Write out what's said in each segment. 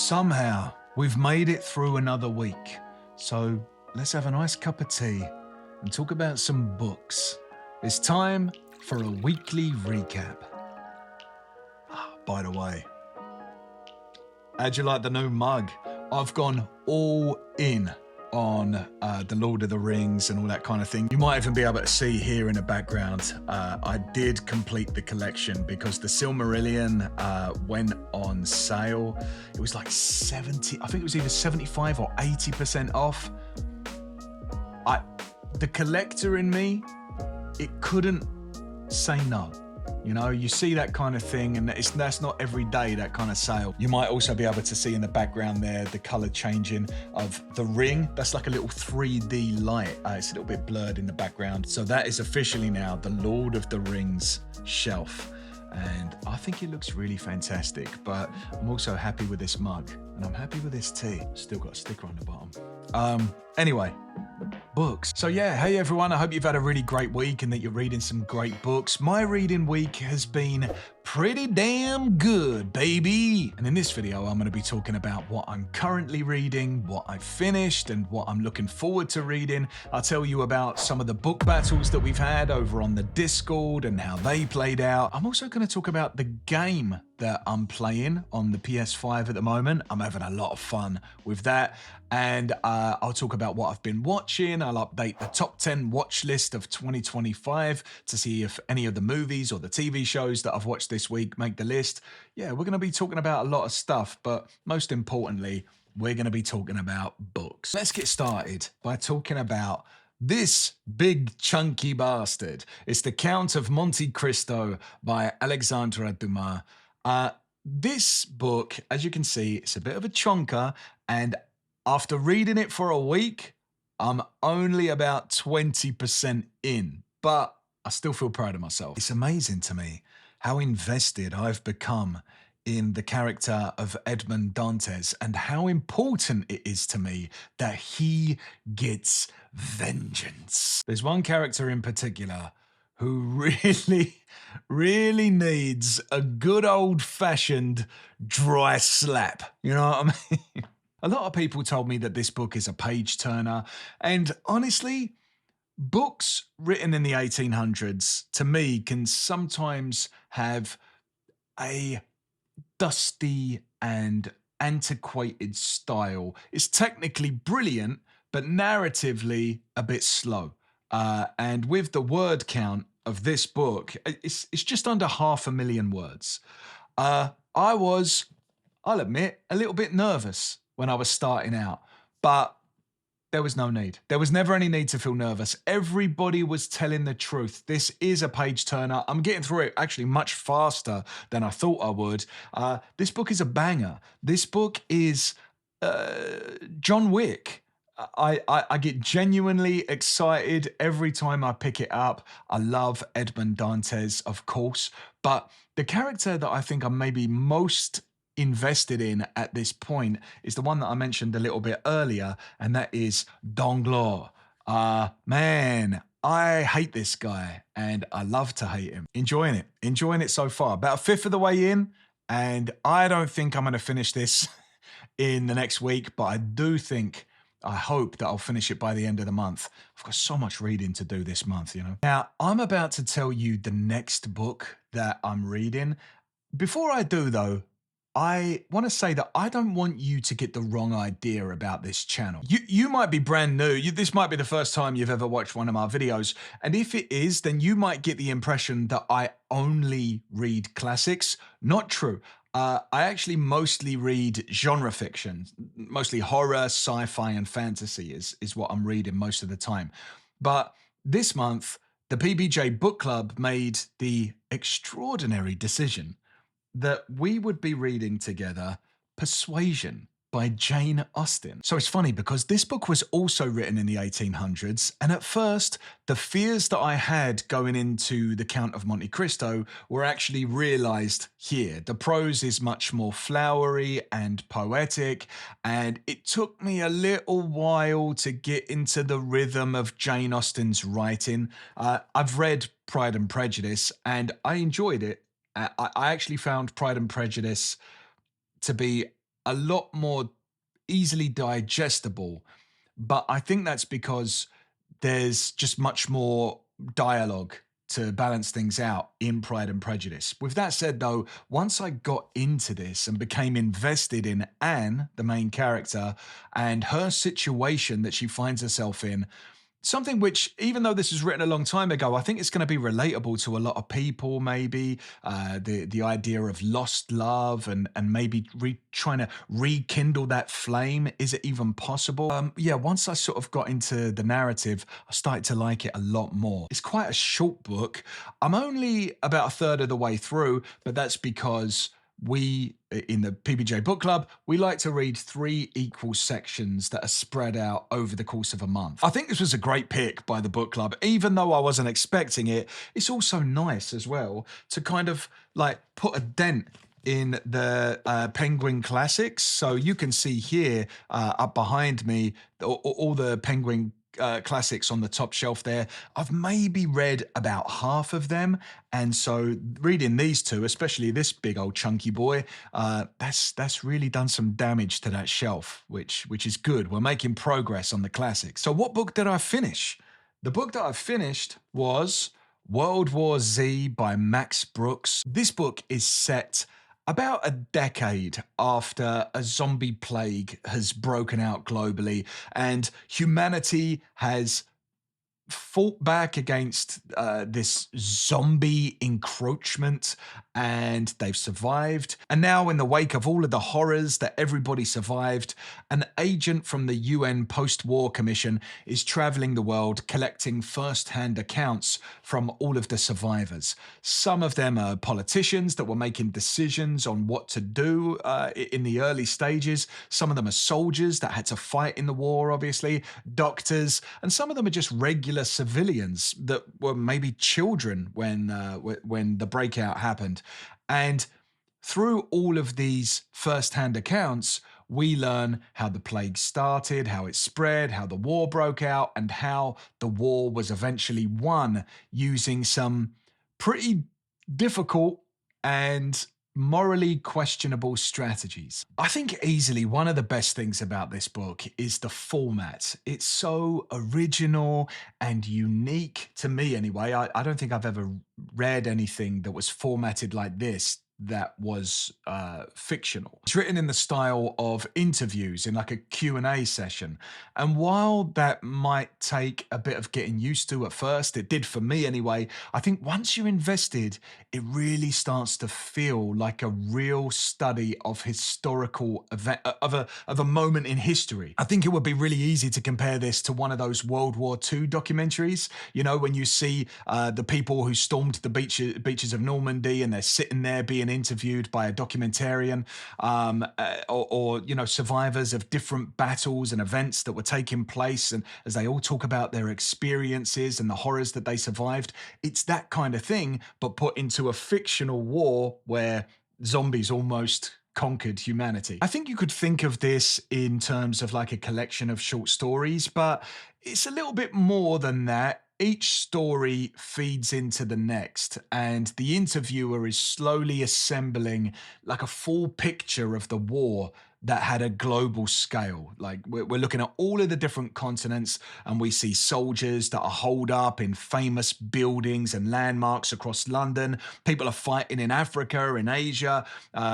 Somehow, we've made it through another week. So let's have a nice cup of tea and talk about some books. It's time for a weekly recap. By the way, how'd you like the new mug? I've gone all in on the Lord of the Rings and all that kind of thing. You might even be able to see here in the background, I did complete the collection because the Silmarillion went on sale. It was like 70, I think it was either 75 or 80% off. The collector in me, it couldn't say no. You know, you see that kind of thing, and that's not every day, that kind of sale. You might also be able to see in the background there the color changing of the ring. That's like a little 3D light. It's a little bit blurred in the background. So that is officially now the Lord of the Rings shelf. And I think it looks really fantastic, but I'm also happy with this mug and I'm happy with this tea. Still got a sticker on the bottom. Anyway, books. So yeah, hey everyone, I hope you've had a really great week and that you're reading some great books. My reading week has been pretty damn good, baby. And in this video, I'm going to be talking about what I'm currently reading, what I've finished, and what I'm looking forward to reading. I'll tell you about some of the book battles that we've had over on the Discord and how they played out. I'm also going to talk about the game that I'm playing on the PS5 at the moment. I'm having a lot of fun with that. And I'll talk about what I've been watching. I'll update the top 10 watch list of 2025 to see if any of the movies or the TV shows that I've watched this week make the list. Yeah, we're going to be talking about a lot of stuff, but most importantly, we're going to be talking about books. Let's get started by talking about this big chunky bastard. It's The Count of Monte Cristo by Alexandre Dumas. This book, as you can see, it's a bit of a chonker, and after reading it for a week, I'm only about 20% in, but I still feel proud of myself. It's amazing to me how invested I've become in the character of Edmond Dantes and how important it is to me that he gets vengeance. There's one character in particular who really needs a good old-fashioned dry slap. You know what I mean? A lot of people told me that this book is a page-turner, and honestly, books written in the 1800s, to me, can sometimes have a dusty and antiquated style. It's technically brilliant, but narratively a bit slow. And with the word count of this book, it's just under 500,000 words. I was, I'll admit, a little bit nervous when I was starting out, but there was no need. There was never any need to feel nervous. Everybody was telling the truth. This is a page turner. I'm getting through it actually much faster than I thought I would. This book is a banger. This book is John Wick. I get genuinely excited every time I pick it up. I love Edmond Dantes, of course, but the character that I think I'm maybe most invested in at this point is the one that I mentioned a little bit earlier, and that is Danglars. Man, I hate this guy and I love to hate him. Enjoying it so far. About a fifth of the way in, and I don't think I'm going to finish this in the next week, but I hope that I'll finish it by the end of the month. I've got so much reading to do this month, you know. Now, I'm about to tell you the next book that I'm reading. Before I do, though, I want to say that I don't want you to get the wrong idea about this channel. You might be brand new. This might be the first time you've ever watched one of my videos. And if it is, then you might get the impression that I only read classics. Not true. I actually mostly read genre fiction, mostly horror, sci-fi, and fantasy is what I'm reading most of the time. But this month, the PBJ Book Club made the extraordinary decision that we would be reading together Persuasion by Jane Austen. So it's funny because this book was also written in the 1800s, and at first, the fears that I had going into The Count of Monte Cristo were actually realized here. The prose is much more flowery and poetic, and it took me a little while to get into the rhythm of Jane Austen's writing. I've read Pride and Prejudice, and I enjoyed it. I actually found Pride and Prejudice to be a lot more easily digestible. But I think that's because there's just much more dialogue to balance things out in Pride and Prejudice. With that said, though, once I got into this and became invested in Anne, the main character, and her situation that she finds herself in, something which, even though this was written a long time ago, I think it's going to be relatable to a lot of people. Maybe the idea of lost love and maybe trying to rekindle that flame. Is it even possible? Yeah, once I sort of got into the narrative, I started to like it a lot more. It's quite a short book. I'm only about a third of the way through, but that's because we in the PBJ book club, we like to read 3 equal sections that are spread out over the course of a month. I think this was a great pick by the book club, even though I wasn't expecting it. It's also nice as well to kind of like put a dent in the Penguin classics. So you can see here up behind me all the Penguin classics on the top shelf there. I've maybe read about half of them, and so reading these two, especially this big old chunky boy, that's really done some damage to that shelf, which is good. We're making progress on the classics. So what book did I finish? The book that I finished was World War Z by Max Brooks. This book is set about a decade after a zombie plague has broken out globally and humanity has fought back against this zombie encroachment, and they've survived. And now, in the wake of all of the horrors that everybody survived, an agent from the UN Post-War Commission is traveling the world collecting first-hand accounts from all of the survivors. Some of them are politicians that were making decisions on what to do in the early stages. Some of them are soldiers that had to fight in the war, obviously, doctors, and some of them are just regular civilians that were maybe children when the breakout happened. And through all of these first-hand accounts, we learn how the plague started, how it spread, how the war broke out, and how the war was eventually won using some pretty difficult and morally questionable strategies. I think easily one of the best things about this book is the format. It's so original and unique to me anyway. I don't think I've ever read anything that was formatted like this that was fictional. It's written in the style of interviews in like a Q&A session. And while that might take a bit of getting used to at first, it did for me anyway, I think once you're invested, it really starts to feel like a real study of historical event, of a moment in history. I think it would be really easy to compare this to one of those World War II documentaries, you know, when you see the people who stormed the beaches of Normandy and they're sitting there being interviewed by a documentarian, or you know, survivors of different battles and events that were taking place, and as they all talk about their experiences and the horrors that they survived. It's that kind of thing, but put into a fictional war where zombies almost conquered humanity. I think you could think of this in terms of like a collection of short stories, but it's a little bit more than that. Each story feeds into the next, and the interviewer is slowly assembling like a full picture of the war that had a global scale. Like we're looking at all of the different continents, and we see soldiers that are holed up in famous buildings and landmarks across London. People are fighting in Africa, in Asia.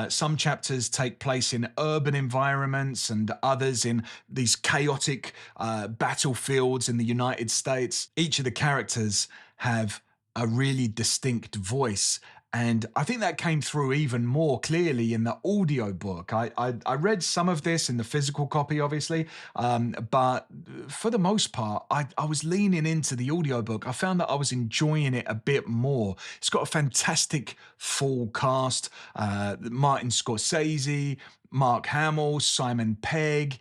Some chapters take place in urban environments and others in these chaotic battlefields in the United States. Each of the characters have a really distinct voice, and I think that came through even more clearly in the audiobook. I read some of this in the physical copy, obviously, but for the most part, I was leaning into the audiobook. I found that I was enjoying it a bit more. It's got a fantastic full cast. Martin Scorsese, Mark Hamill, Simon Pegg,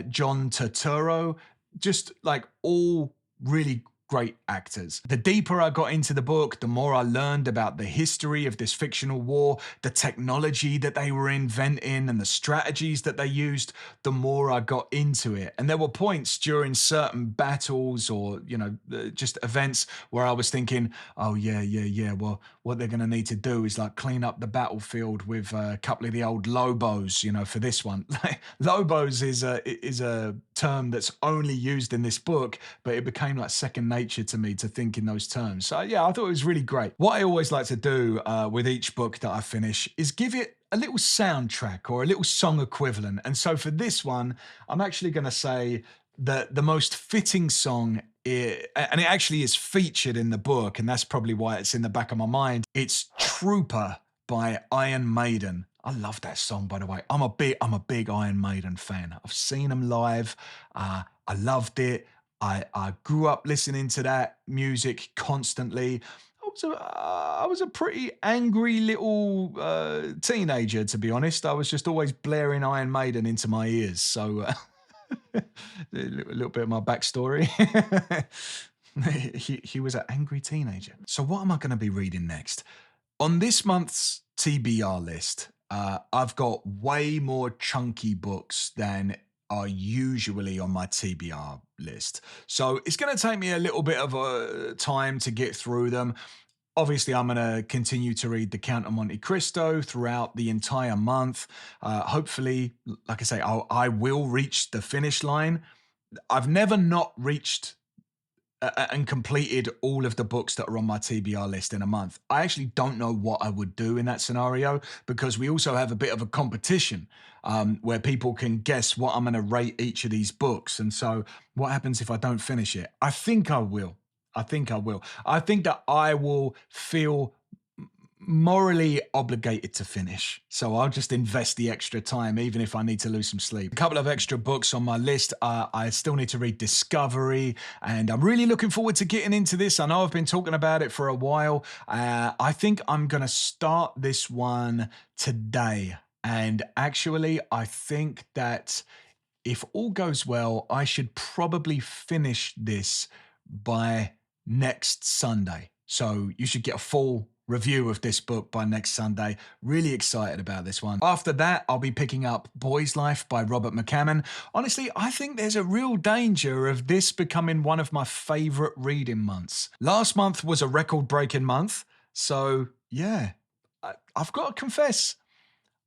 John Turturro, just like all really great actors. The deeper I got into the book, the more I learned about the history of this fictional war, the technology that they were inventing and the strategies that they used, the more I got into it. And there were points during certain battles or, you know, just events where I was thinking, oh yeah, well, what they're going to need to do is like clean up the battlefield with a couple of the old Lobos, for this one. Lobos is a term that's only used in this book, but it became like second nature to me to think in those terms. So yeah, I thought it was really great. What I always like to do with each book that I finish is give it a little soundtrack or a little song equivalent. And so for this one, I'm actually going to say that the most fitting song, and it actually is featured in the book, and that's probably why it's in the back of my mind. It's Trooper by Iron Maiden. I love that song, by the way. I'm a big Iron Maiden fan. I've seen them live. I loved it. I grew up listening to that music constantly. I was a pretty angry little teenager, to be honest. I was just always blaring Iron Maiden into my ears. So a little bit of my backstory. he was an angry teenager. So what am I going to be reading next? On this month's TBR list, I've got way more chunky books than are usually on my TBR list. So it's going to take me a little bit of a time to get through them. Obviously, I'm going to continue to read The Count of Monte Cristo throughout the entire month. Hopefully, like I say, I will reach the finish line. I've never not reached and completed all of the books that are on my TBR list in a month. I actually don't know what I would do in that scenario, because we also have a bit of a competition where people can guess what I'm going to rate each of these books. And so what happens if I don't finish it? I think I will. I think that I will feel morally obligated to finish. So I'll just invest the extra time, even if I need to lose some sleep. A couple of extra books on my list. I still need to read Discovery, and I'm really looking forward to getting into this. I know I've been talking about it for a while. I think I'm going to start this one today. And actually, I think that if all goes well, I should probably finish this by next Sunday. So you should get a full review of this book by next Sunday. Really excited about this one. After that, I'll be picking up Boy's Life by Robert McCammon. Honestly, I think there's a real danger of this becoming one of my favorite reading months. Last month was a record-breaking month. So yeah, I've got to confess,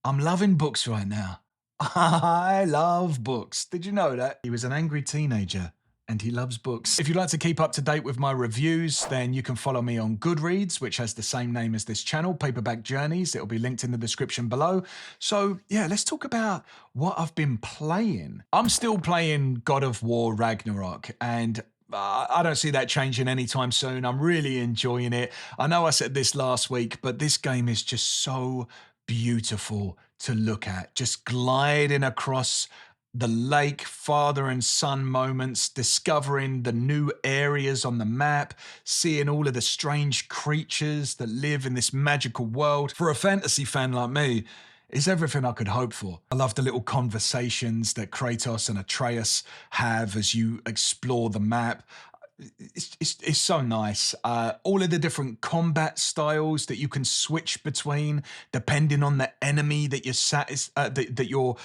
I'm loving books right now. I love books. Did you know that? He was an angry teenager and he loves books. If you'd like to keep up to date with my reviews, then you can follow me on Goodreads, which has the same name as this channel, Paperback Journeys. It'll be linked in the description below. So yeah, let's talk about what I've been playing. I'm still playing God of War Ragnarok, and I don't see that changing anytime soon. I'm really enjoying it. I know I said this last week, but this game is just so beautiful to look at. Just gliding across the lake, father and son moments, discovering the new areas on the map, seeing all of the strange creatures that live in this magical world. For a fantasy fan like me, it's everything I could hope for. I love the little conversations that Kratos and Atreus have as you explore the map. It's so nice. All of the different combat styles that you can switch between depending on the enemy that you're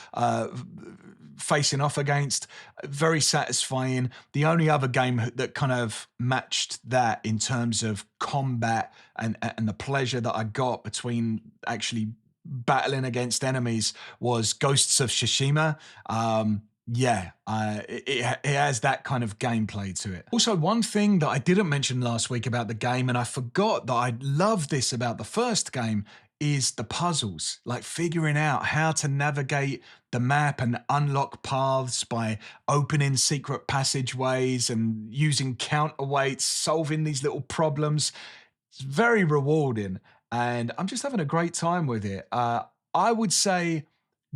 facing off against. Very satisfying. The only other game that kind of matched that in terms of combat and the pleasure that I got between actually battling against enemies was Ghosts of Tsushima. It has that kind of gameplay to it. Also, one thing that I didn't mention last week about the game, and I forgot that I love this about the first game, is the puzzles, like figuring out how to navigate the map and unlock paths by opening secret passageways and using counterweights, solving these little problems. It's very rewarding, and I'm just having a great time with it. I would say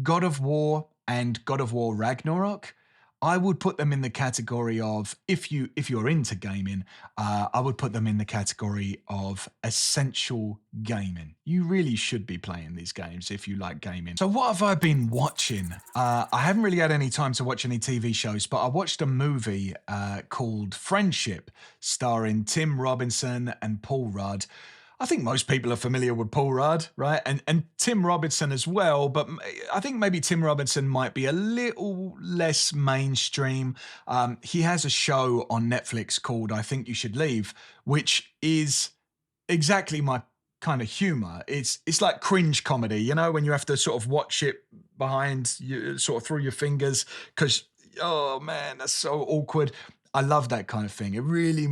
God of War and God of War Ragnarok, I would put them in the category of, if you're into gaming, I would put them in the category of essential gaming. You really should be playing these games if you like gaming. So what have I been watching? I haven't really had any time to watch any TV shows, but I watched a movie called Friendship, starring Tim Robinson and Paul Rudd. I think most people are familiar with Paul Rudd, right? And Tim Robinson as well, but I think maybe Tim Robinson might be a little less mainstream. He has a show on Netflix called I Think You Should Leave, which is exactly my kind of humor. It's like cringe comedy, you know, when you have to sort of watch it behind you, sort of through your fingers, because oh man, that's so awkward. I love that kind of thing. It really,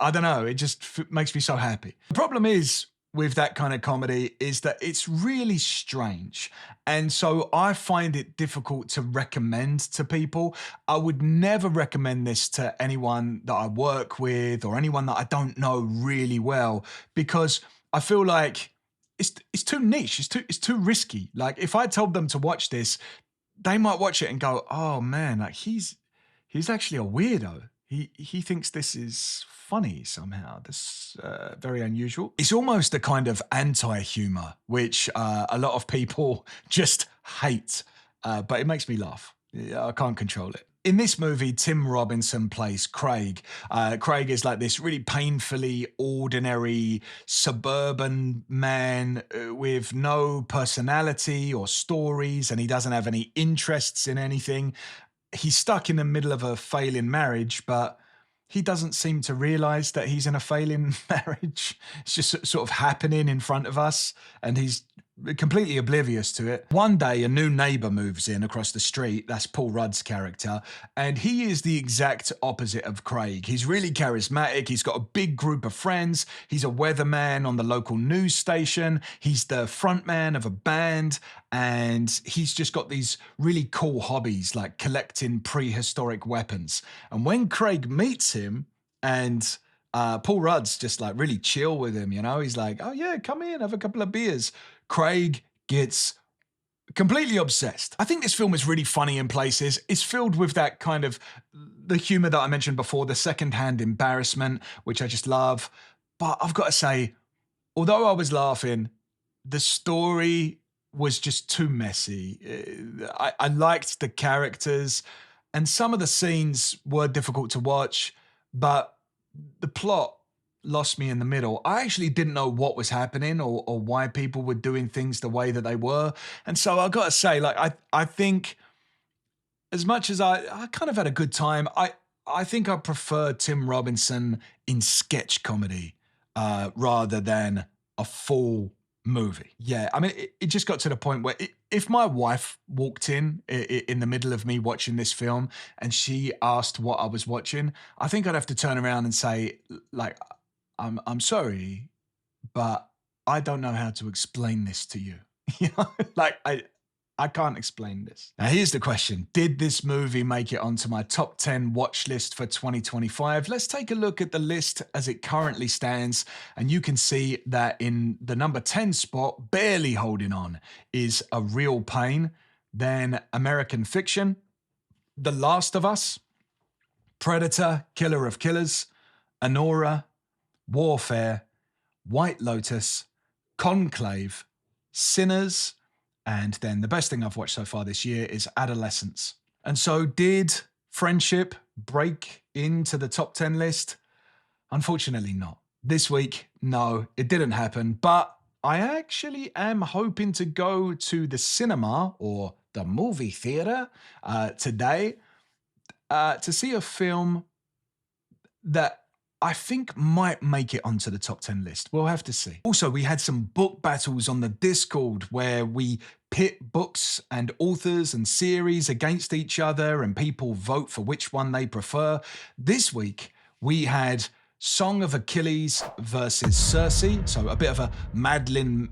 I don't know, it just makes me so happy. The problem is with that kind of comedy is that it's really strange. And so I find it difficult to recommend to people. I would never recommend this to anyone that I work with or anyone that I don't know really well, because I feel like it's too niche. It's too risky. Like if I told them to watch this, they might watch it and go, "Oh man, like he's actually a weirdo. He thinks this is funny somehow. This very unusual." It's almost a kind of anti-humor, which a lot of people just hate, but it makes me laugh. I can't control it. In this movie, Tim Robinson plays Craig. Craig is like this really painfully ordinary suburban man with no personality or stories, and he doesn't have any interests in anything. He's stuck in the middle of a failing marriage, but he doesn't seem to realize that he's in a failing marriage. It's just sort of happening in front of us, and he's completely oblivious to it. One day, a new neighbor moves in across the street. That's Paul Rudd's character. And he is the exact opposite of Craig. He's really charismatic. He's got a big group of friends. He's a weatherman on the local news station. He's the frontman of a band. And he's just got these really cool hobbies like collecting prehistoric weapons. And when Craig meets him, and Paul Rudd's just like really chill with him, you know, he's like, "Oh yeah, come in, have a couple of beers." Craig gets completely obsessed. I think this film is really funny in places. It's filled with that kind of the humor that I mentioned before, the secondhand embarrassment, which I just love. But I've got to say, although I was laughing, the story was just too messy. I liked the characters, and some of the scenes were difficult to watch, but the plot lost me in the middle. I actually didn't know what was happening or why people were doing things the way that they were. And so I got to say, like, I think as much as I kind of had a good time, I think I prefer Tim Robinson in sketch comedy rather than a full movie. Yeah, I mean, it just got to the point where if my wife walked in the middle of me watching this film and she asked what I was watching, I think I'd have to turn around and say, like, I'm sorry, but I don't know how to explain this to you. You know, like I can't explain this. Now, here's the question. Did this movie make it onto my top 10 watch list for 2025? Let's take a look at the list as it currently stands. And you can see that in the number 10 spot, barely holding on, is A Real Pain, then American Fiction, The Last of Us, Predator, Killer of Killers, Anora, Warfare, White Lotus, Conclave, Sinners, and then the best thing I've watched so far this year is Adolescence. And so did Friendship break into the top 10 list? Unfortunately not. This week, no, it didn't happen, but I actually am hoping to go to the cinema or the movie theater today to see a film that I think might make it onto the top 10 list. We'll have to see. Also, we had some book battles on the Discord where we pit books and authors and series against each other and people vote for which one they prefer. This week, we had Song of Achilles versus Circe, so a bit of a Madeline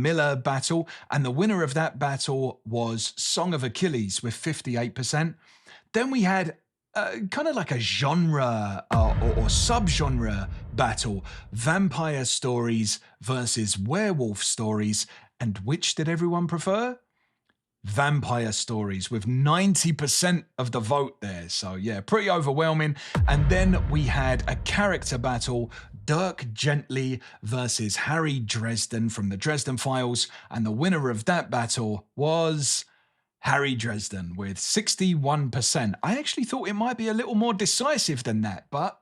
Miller battle, and the winner of that battle was Song of Achilles with 58%. Then we had kind of like a genre or subgenre battle, vampire stories versus werewolf stories, and which did everyone prefer? Vampire stories with 90% of the vote there. So yeah, pretty overwhelming. And then we had a character battle, Dirk Gently versus Harry Dresden from the Dresden Files. And the winner of that battle was Harry Dresden with 61%. I actually thought it might be a little more decisive than that, but,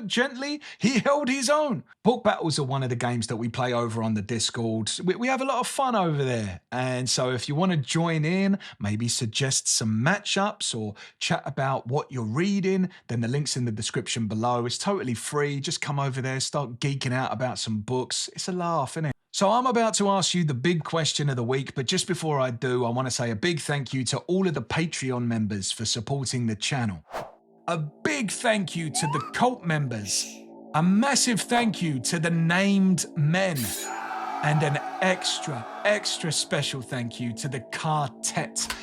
gently, he held his own. Book battles are one of the games that we play over on the Discord. We have a lot of fun over there. And so if you want to join in, maybe suggest some matchups or chat about what you're reading, then the link's in the description below. It's totally free. Just come over there, start geeking out about some books. It's a laugh, isn't it? So I'm about to ask you the big question of the week, but just before I do, I want to say a big thank you to all of the Patreon members for supporting the channel. A big thank you to the cult members. A massive thank you to the named men. And an extra special thank you to the quartet.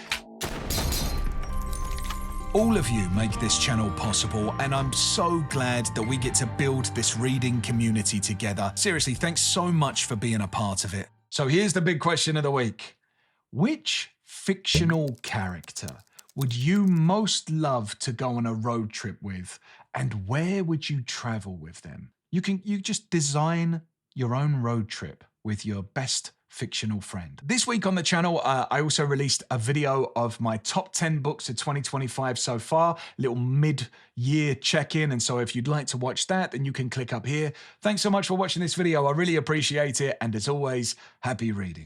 All of you make this channel possible, and I'm so glad that we get to build this reading community together. Seriously, thanks so much for being a part of it. So here's the big question of the week. Which fictional character would you most love to go on a road trip with, and where would you travel with them? You just design your own road trip with your best fictional friend. This week on the channel, I also released a video of my top 10 books of 2025 so far, little mid-year check-in. And so if you'd like to watch that, then you can click up here. Thanks so much for watching this video. I really appreciate it. And as always, happy reading.